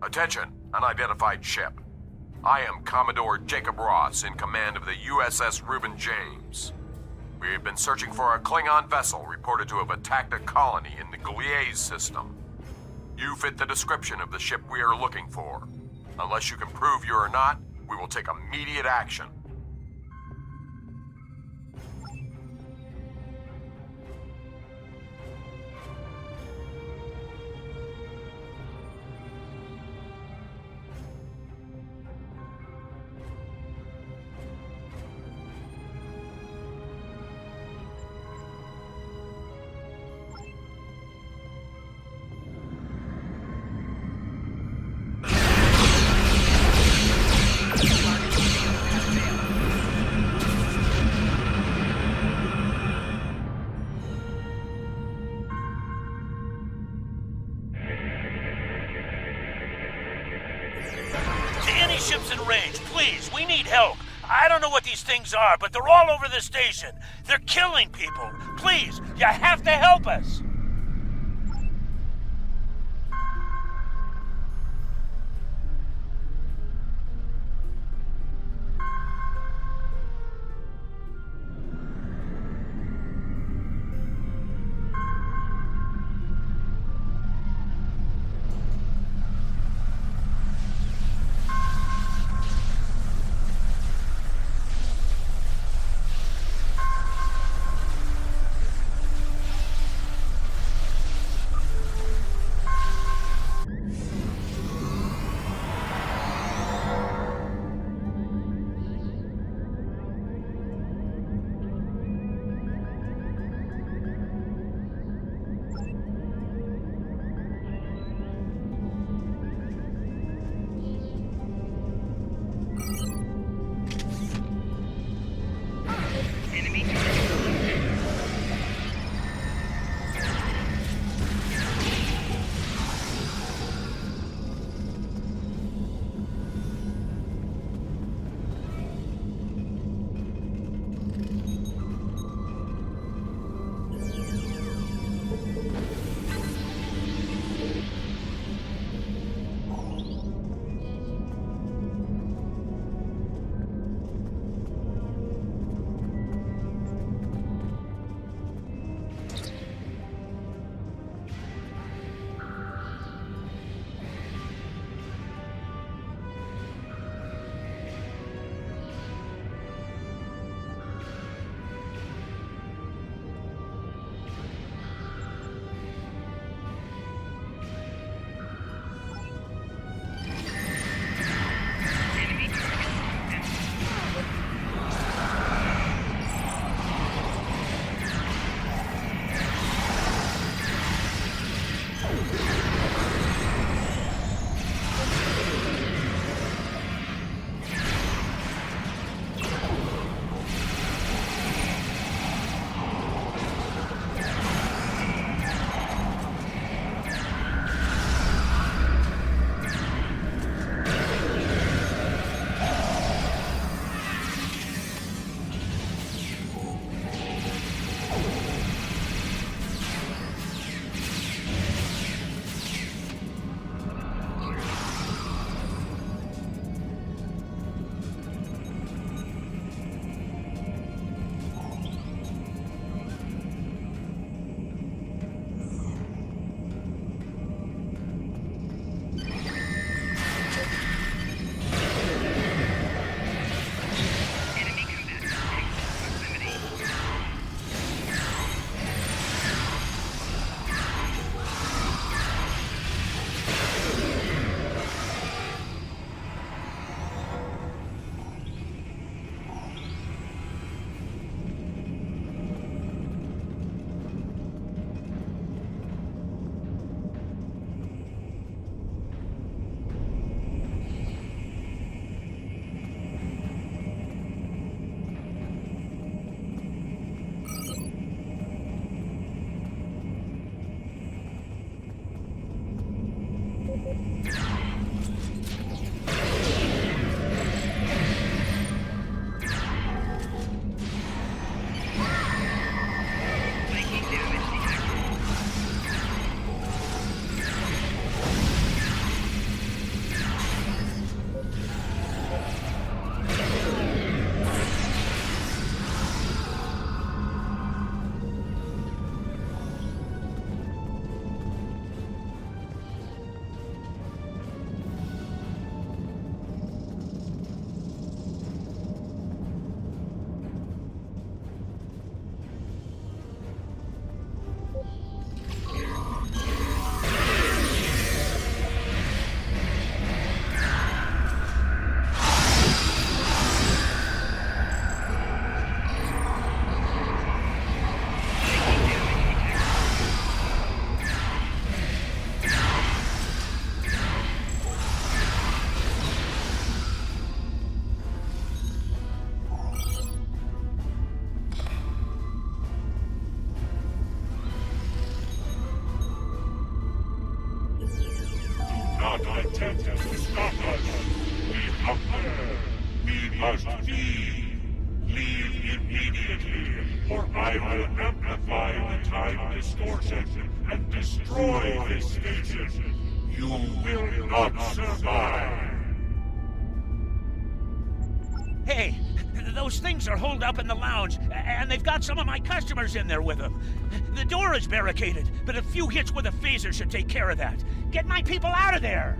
Attention, unidentified ship. I am Commodore Jacob Ross in command of the USS Reuben James. We have been searching for a Klingon vessel reported to have attacked a colony in the Gliese system. You fit the description of the ship we are looking for. Unless you can prove you are not, we will take immediate action. Ships in range, please, we need help. I don't know what these things are, but they're all over the station. They're killing people. Please, you have to help us. attempt to stop us. We hunger. We must leave. Leave immediately, or I will amplify the time distortion and destroy this station. You will not survive. Hey, those things are holed up in the lounge, and they've got some of my customers in there with them. The door is barricaded, but a few hits with a phaser should take care of that. Get my people out of there!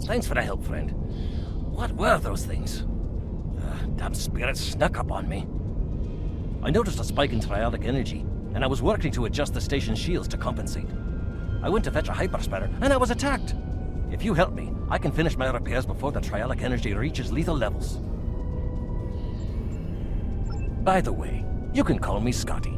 Thanks for the help, friend. What were those things? Damn spirits snuck up on me. I noticed a spike in trialic energy, and I was working to adjust the station's shields to compensate. I went to fetch a hyperspanner, and I was attacked. If you help me, I can finish my repairs before the trialic energy reaches lethal levels. By the way, you can call me Scotty.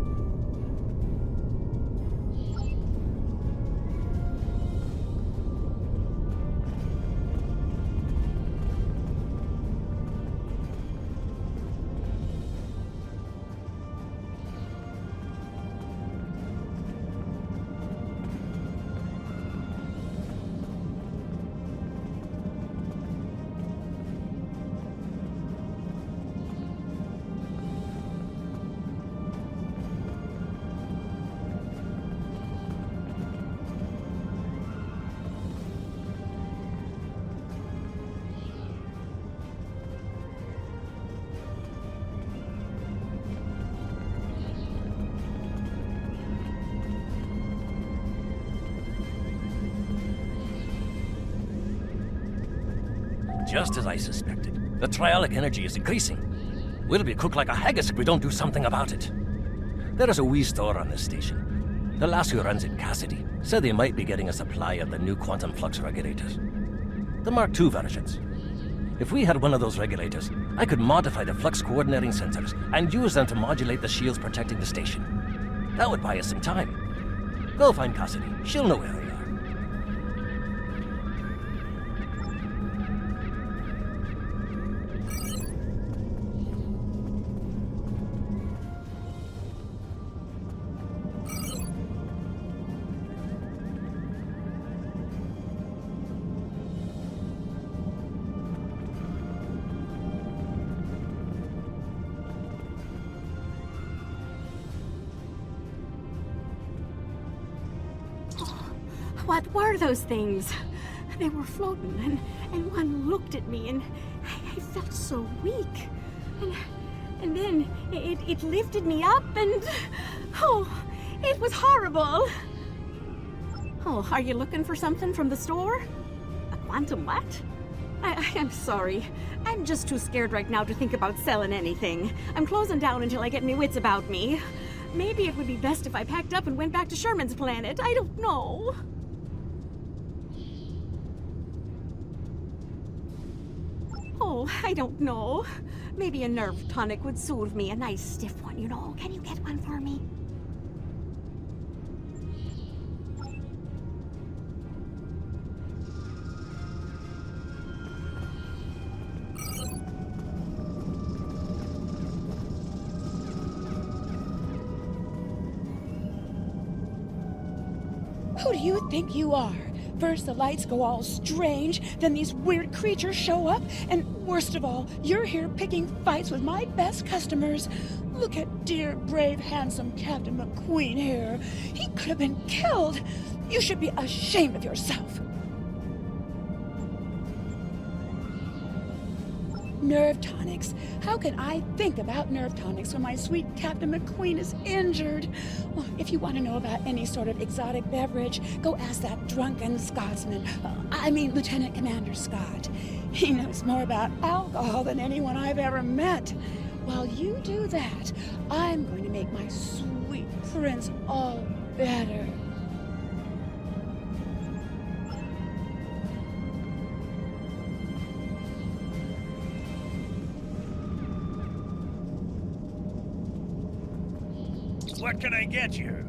Just as I suspected, the trialic energy is increasing. We'll be cooked like a haggis if we don't do something about it. There is a wee store on this station. The lass who runs it, Cassidy, said they might be getting a supply of the new quantum flux regulators. The Mark II versions. If we had one of those regulators, I could modify the flux coordinating sensors and use them to modulate the shields protecting the station. That would buy us some time. Go find Cassidy. She'll know where they are. What were those things? They were floating, and one looked at me, and I felt so weak. And then it lifted me up, and oh, it was horrible. Oh, are you looking for something from the store? A quantum what? I'm sorry. I'm just too scared right now to think about selling anything. I'm closing down until I get my wits about me. Maybe it would be best if I packed up and went back to Sherman's planet. I don't know. Oh, I don't know. Maybe a nerve tonic would soothe me. A nice stiff one, you know. Can you get one for me? Who do you think you are? First the lights go all strange, then these weird creatures show up, and worst of all, you're here picking fights with my best customers. Look at dear, brave, handsome Captain McQueen here. He could have been killed. You should be ashamed of yourself. Nerve tonics. How can I think about nerve tonics when my sweet Captain McQueen is injured? Well, if you want to know about any sort of exotic beverage, go ask that drunken Scotsman. Lieutenant Commander Scott. He knows more about alcohol than anyone I've ever met. While you do that, I'm going to make my sweet prince all better. What can I get you?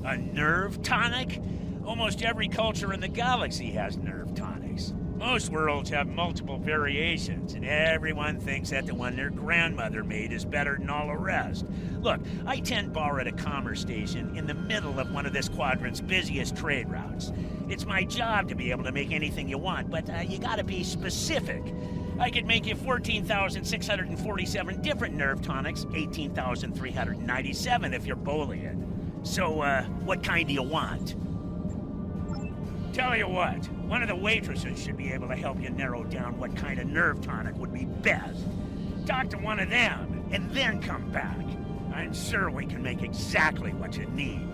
A nerve tonic? Almost every culture in the galaxy has nerve tonics. Most worlds have multiple variations, and everyone thinks that the one their grandmother made is better than all the rest. Look, I tent bar at a commerce station in the middle of one of this quadrant's busiest trade routes. It's my job to be able to make anything you want, but you gotta be specific. I could make you 14,647 different nerve tonics, 18,397 if you're Boolean. So, what kind do you want? Tell you what, one of the waitresses should be able to help you narrow down what kind of nerve tonic would be best. Talk to one of them, and then come back. I'm sure we can make exactly what you need.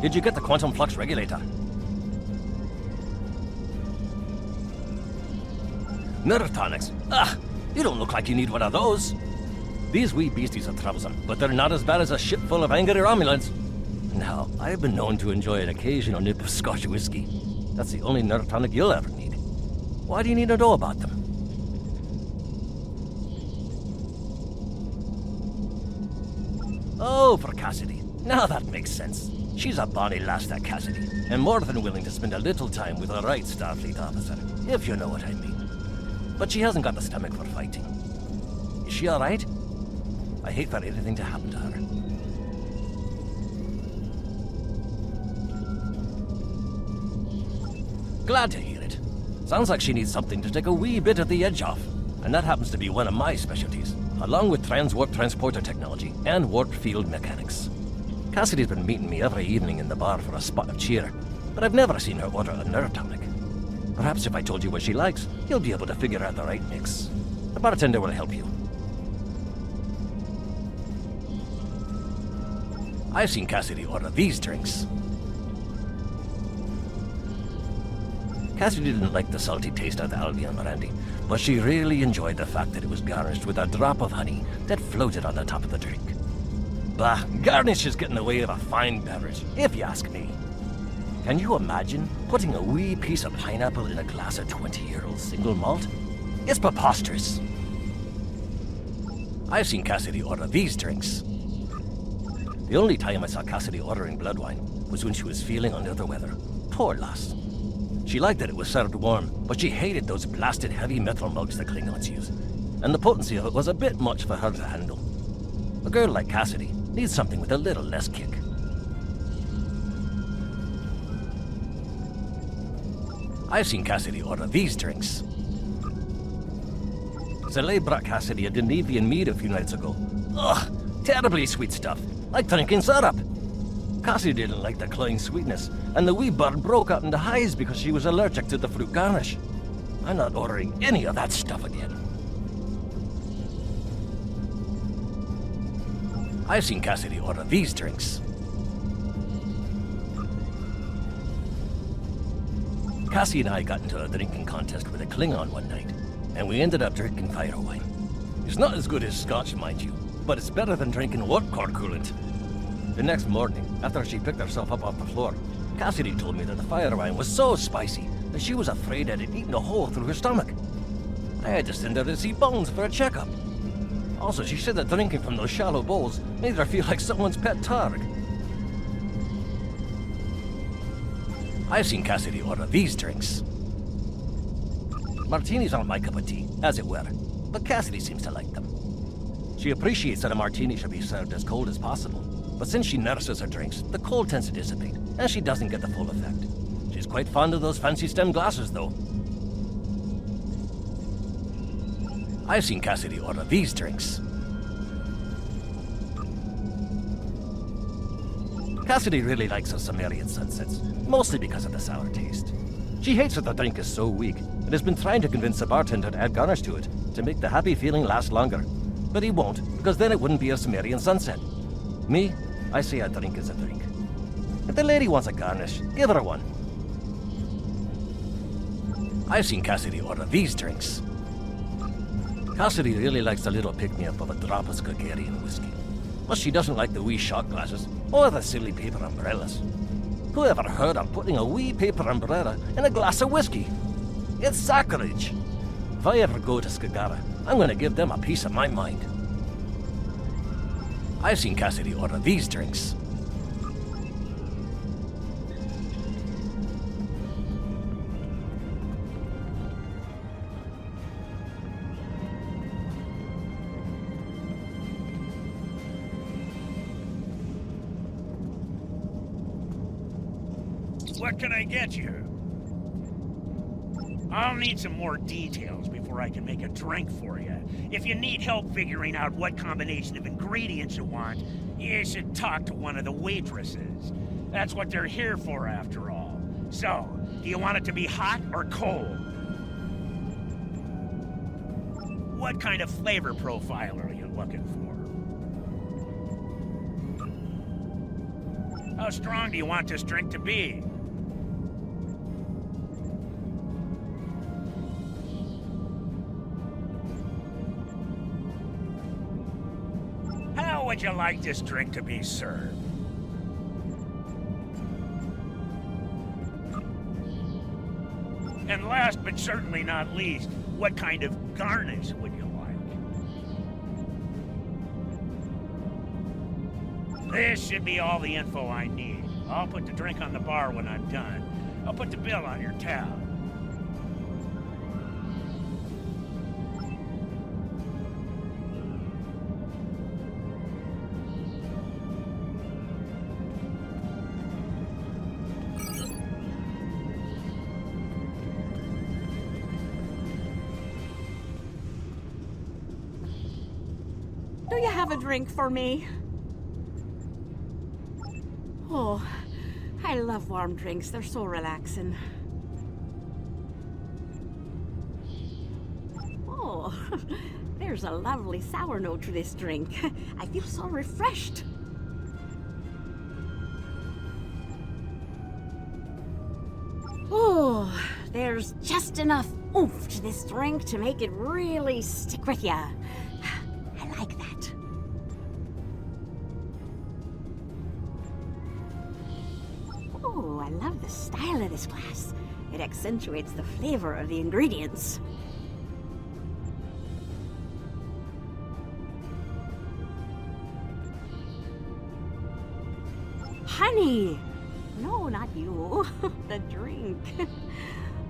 Did you get the quantum flux regulator? Nerve tonics? Ah, you don't look like you need one of those. These wee beasties are troublesome, but they're not as bad as a ship full of angry Romulans. Now, I've been known to enjoy an occasional nip of Scotch whiskey. That's the only nerve tonic you'll ever need. Why do you need to know about them? Oh, for Cassidy. Now that makes sense. She's a bonny lass, that Cassidy, and more than willing to spend a little time with the right Starfleet officer, if you know what I mean. But she hasn't got the stomach for fighting. Is she all right? I hate for anything to happen to her. Glad to hear it. Sounds like she needs something to take a wee bit of the edge off, and that happens to be one of my specialties, along with transwarp transporter technology and warp field mechanics. Cassidy's been meeting me every evening in the bar for a spot of cheer, but I've never seen her order a nerve tonic. Perhaps if I told you what she likes, you'll be able to figure out the right mix. The bartender will help you. I've seen Cassidy order these drinks. Cassidy didn't like the salty taste of the Albion brandy, but she really enjoyed the fact that it was garnished with a drop of honey that floated on the top of the drink. Bah, garnish is getting away with a fine beverage, if you ask me. Can you imagine putting a wee piece of pineapple in a glass of 20-year-old single malt? It's preposterous. I've seen Cassidy order these drinks. The only time I saw Cassidy ordering blood wine was when she was feeling under the weather. Poor lass. She liked that it was served warm, but she hated those blasted heavy metal mugs the Klingons use, and the potency of it was a bit much for her to handle. A girl like Cassidy needs something with a little less kick. I've seen Cassidy order these drinks. Soleil brought Cassidy a Devidian mead a few nights ago. Ugh, terribly sweet stuff, like drinking syrup. Cassidy didn't like the cloying sweetness, and the wee bird broke out into hives because she was allergic to the fruit garnish. I'm not ordering any of that stuff again. I've seen Cassidy order these drinks. Cassie and I got into a drinking contest with a Klingon one night, and we ended up drinking fire wine. It's not as good as Scotch, mind you, but it's better than drinking warp core coolant. The next morning, after she picked herself up off the floor, Cassidy told me that the fire wine was so spicy that she was afraid it had eaten a hole through her stomach. I had to send her to see Bones for a checkup. Also, she said that drinking from those shallow bowls made her feel like someone's pet targ. I've seen Cassidy order these drinks. Martinis aren't my cup of tea, as it were, but Cassidy seems to like them. She appreciates that a martini should be served as cold as possible, but since she nurses her drinks, the cold tends to dissipate, and she doesn't get the full effect. She's quite fond of those fancy stem glasses, though. I've seen Cassidy order these drinks. Cassidy really likes her Sumerian sunsets, mostly because of the sour taste. She hates that the drink is so weak, and has been trying to convince the bartender to add garnish to it, to make the happy feeling last longer. But he won't, because then it wouldn't be a Sumerian sunset. Me, I say a drink is a drink. If the lady wants a garnish, give her one. I've seen Cassidy order these drinks. Cassidy really likes the little pick-me-up of a drop of Skagarian whiskey. But she doesn't like the wee shot glasses, or the silly paper umbrellas. Who ever heard of putting a wee paper umbrella in a glass of whiskey? It's sacrilege. If I ever go to Skagara, I'm going to give them a piece of my mind. I've seen Cassidy order these drinks. What can I get you? I'll need some more details before I can make a drink for you. If you need help figuring out what combination of ingredients you want, you should talk to one of the waitresses. That's what they're here for, after all. So, do you want it to be hot or cold? What kind of flavor profile are you looking for? How strong do you want this drink to be? How would you like this drink to be served? And last but certainly not least, what kind of garnish would you like? This should be all the info I need. I'll put the drink on the bar when I'm done. I'll put the bill on your tab. Do you have a drink for me? Oh, I love warm drinks. They're so relaxing. Oh, there's a lovely sour note to this drink. I feel so refreshed. Oh, there's just enough oomph to this drink to make it really stick with ya. I like that. Oh, I love the style of this glass. It accentuates the flavor of the ingredients. Honey! No, not you. The drink.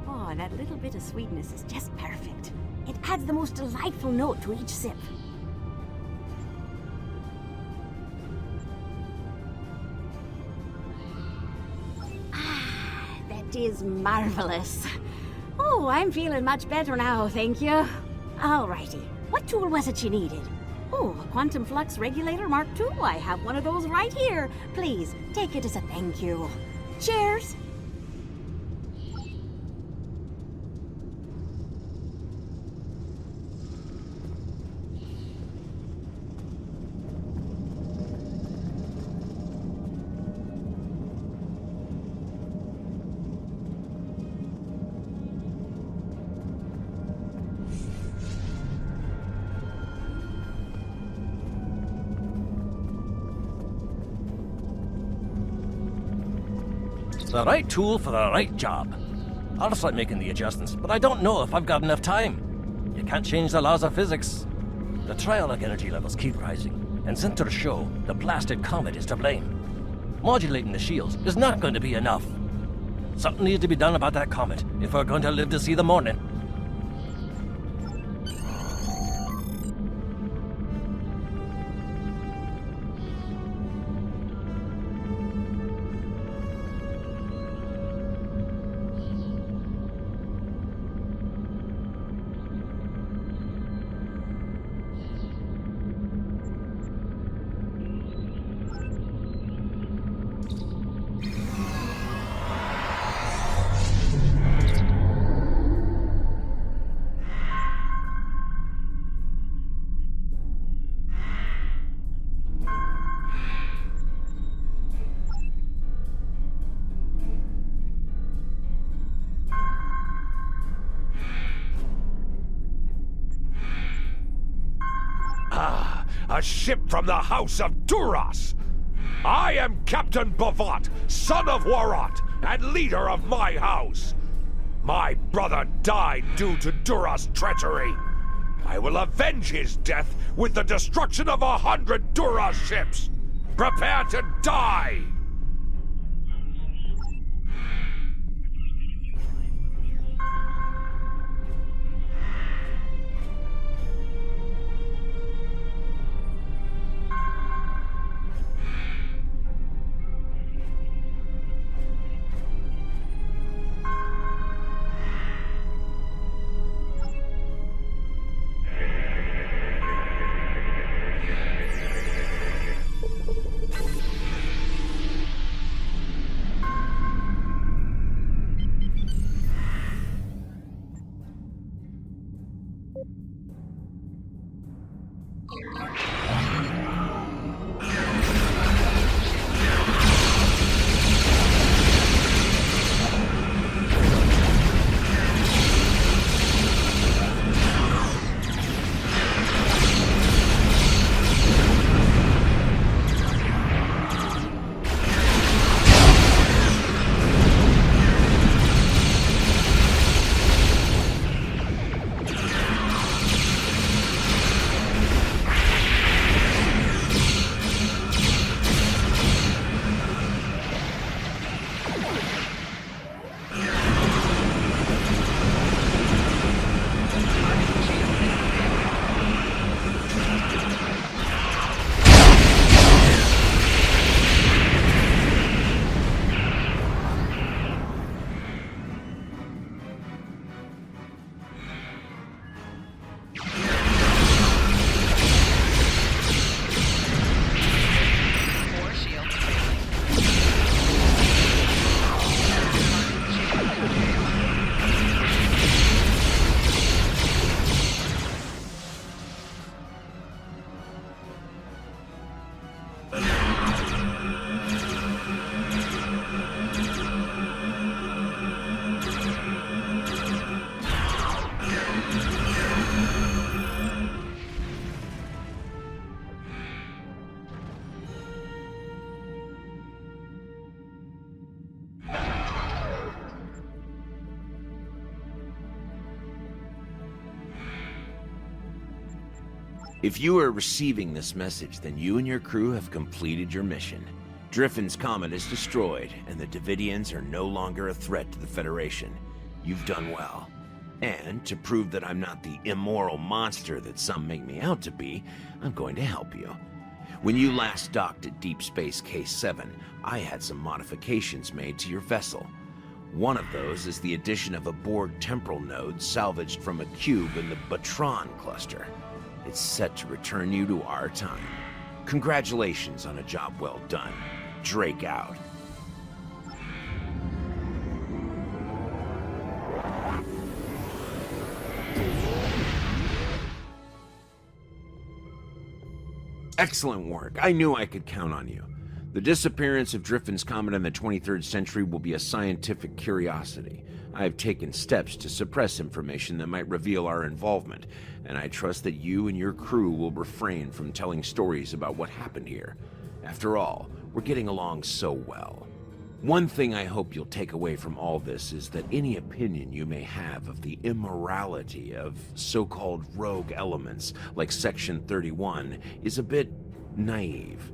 Oh, that little bit of sweetness is just perfect. It adds the most delightful note to each sip. Is marvelous. Oh, I'm feeling much better now, thank you. Alrighty, what tool was it you needed? Oh, a quantum flux regulator Mark II. I have one of those right here. Please, take it as a thank you. Cheers! The right tool for the right job. I'll start making the adjustments, but I don't know if I've got enough time. You can't change the laws of physics. The Traelus energy levels keep rising, and sensors show the blasted Comet is to blame. Modulating the shields is not going to be enough. Something needs to be done about that comet if we're going to live to see the morning. A ship from the House of Duras! I am Captain Bavat, son of Warat, and leader of my house. My brother died due to Duras' treachery. I will avenge his death with the destruction of 100 Duras ships. Prepare to die! If you are receiving this message, then you and your crew have completed your mission. Driffin's Comet is destroyed, and the Devidians are no longer a threat to the Federation. You've done well. And to prove that I'm not the immoral monster that some make me out to be, I'm going to help you. When you last docked at Deep Space K7, I had some modifications made to your vessel. One of those is the addition of a Borg temporal node salvaged from a cube in the Batron cluster. It's set to return you to our time. Congratulations on a job well done. Drake out. Excellent work. I knew I could count on you. The disappearance of Driffin's Comet in the 23rd century will be a scientific curiosity. I have taken steps to suppress information that might reveal our involvement, and I trust that you and your crew will refrain from telling stories about what happened here. After all, we're getting along so well. One thing I hope you'll take away from all this is that any opinion you may have of the immorality of so-called rogue elements like Section 31 is a bit naive.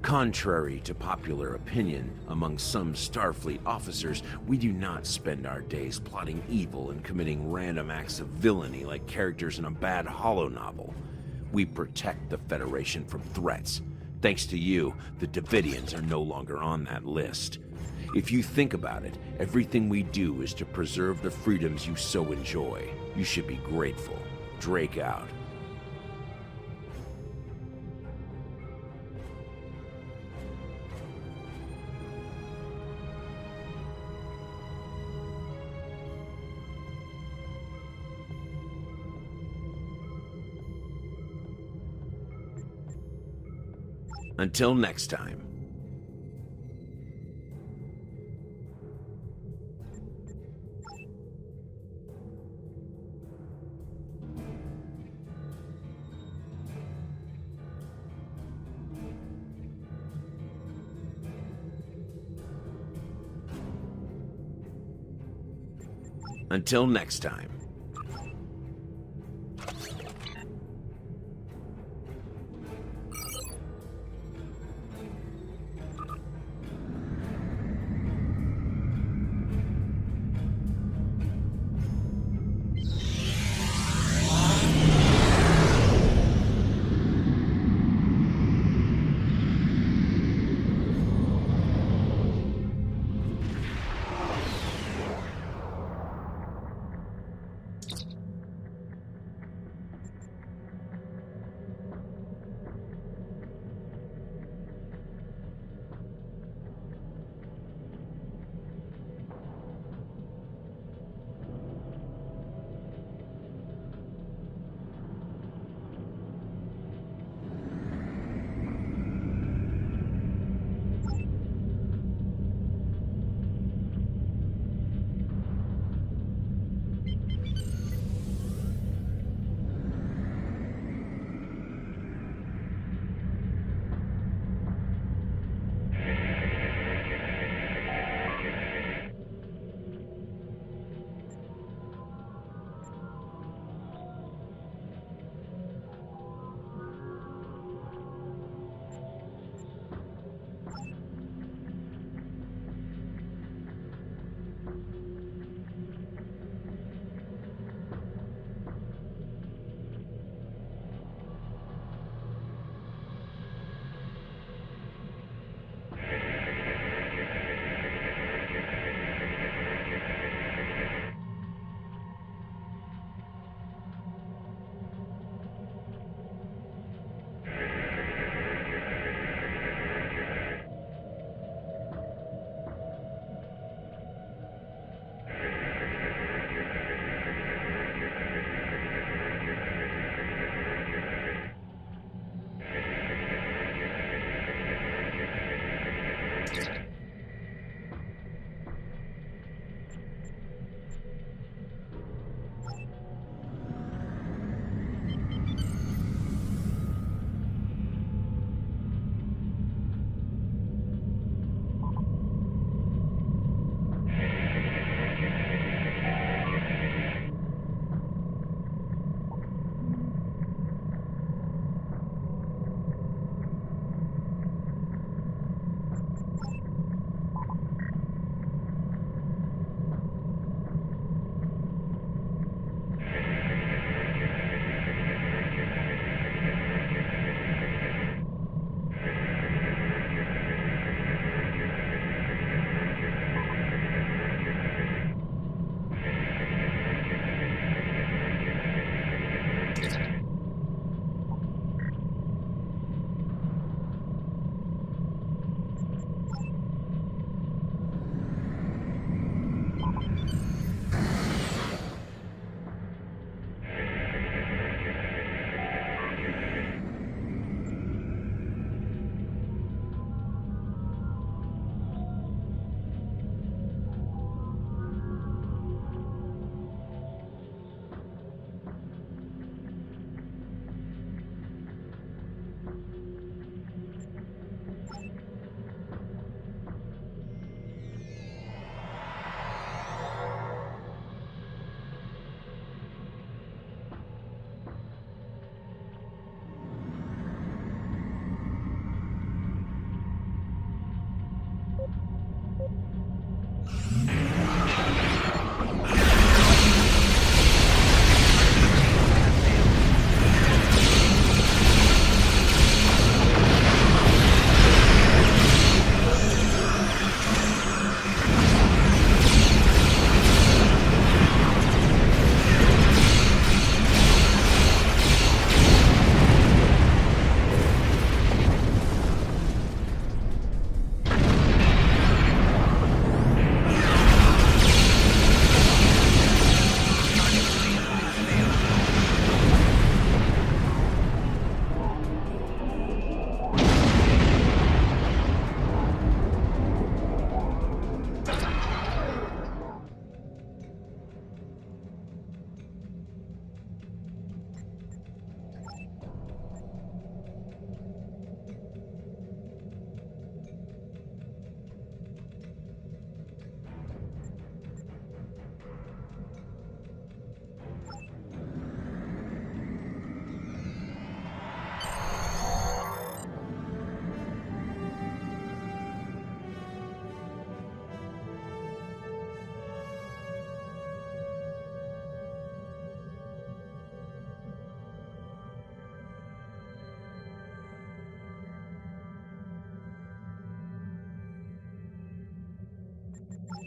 Contrary to popular opinion among some Starfleet officers, we do not spend our days plotting evil and committing random acts of villainy like characters in a bad holo novel. We protect the Federation from threats. Thanks to you, the Devidians are no longer on that list. If you think about it, everything we do is to preserve the freedoms you so enjoy. You should be grateful. Drake out. Until next time. Until next time.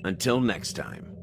Until next time.